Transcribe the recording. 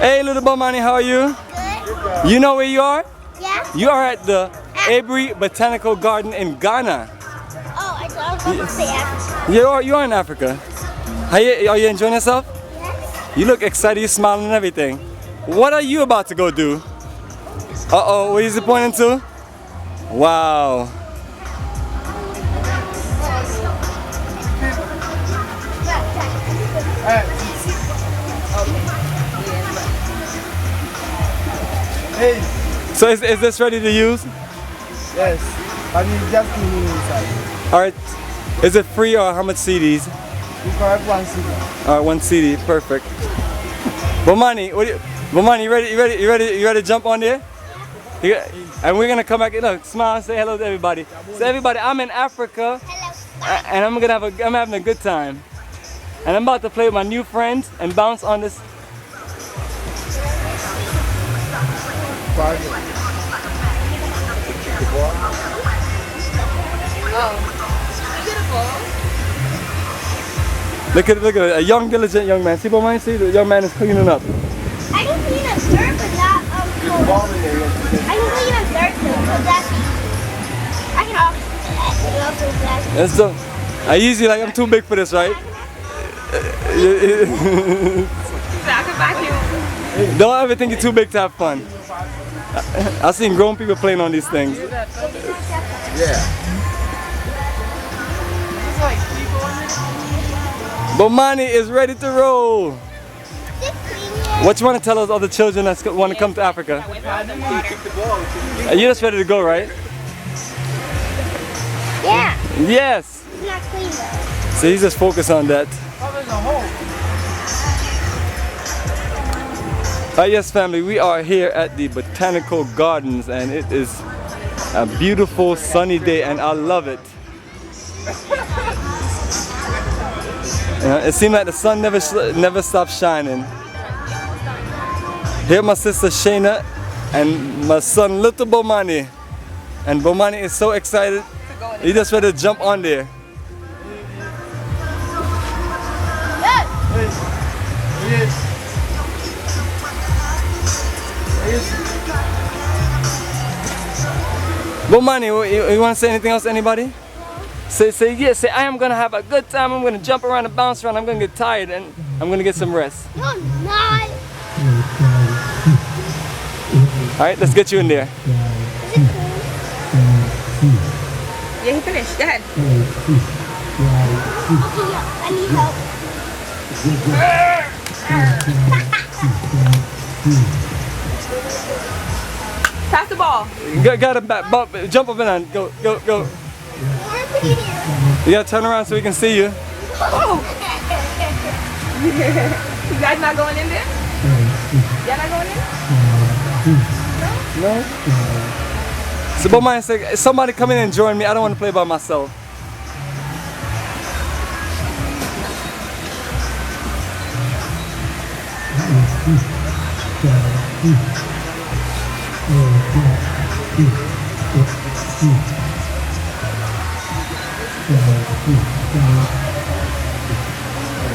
Hey, little Bomani, how are you? Good. You know where you are? Yeah? You are at the Aburi Botanical Garden in Ghana. Oh, I thought I was going to say Africa. You are in Africa. Are you enjoying yourself? Yes? You look excited, you're smiling and everything. What are you about to go do? Uh-oh, where is it pointing to? Wow. Hey, So is this ready to use? yes, but it's just cleaning inside. Alright. Is it free or how much CDs? You collect one CD. Alright, 1 CD, perfect. Bomani, Bomani, you ready to jump on there? And we're gonna come back. Look, smile, say hello to everybody. Say everybody, I'm in Africa, Hello. and I'm having a good time. And I'm about to play with my new friends and bounce on this. Look at it, a young, diligent young man. See, Bomani, see, the young man is cleaning up. I can clean up dirt, but not cold. I can clean up dirt though, but that's I can also that. That's the. I usually like I'm too big for this, right? Don't ever think you're too big to have fun. I've seen grown people playing on these things. Yeah. Bomani is ready to roll. Just clean it. What you want to tell us other children that want to come to Africa? You're just ready to go, right? Yeah. Yes. It's not clean though. So he's just focused on that. Yes, family, we are here at the Botanical Gardens and it is a beautiful sunny day and I love it. It seems like the sun never stops shining. Here my sister Shayna and my son little Bomani. And Bomani is so excited, he just ready to jump on there. Bomani, you want to say anything else to anybody? Say yes, say I am going to have a good time, I'm going to jump around and bounce around, I'm going to get tired and I'm going to get some rest. No, I'm not. Alright, let's get you in there. Yeah, he finished. Go ahead. Okay, yeah, I need help. Pass the ball. Got him back, jump up and go. You gotta turn around so we can see you. Oh. You guys not going in there? Y'all not going in? No? So Bomani said, somebody come in and join me, I don't want to play by myself.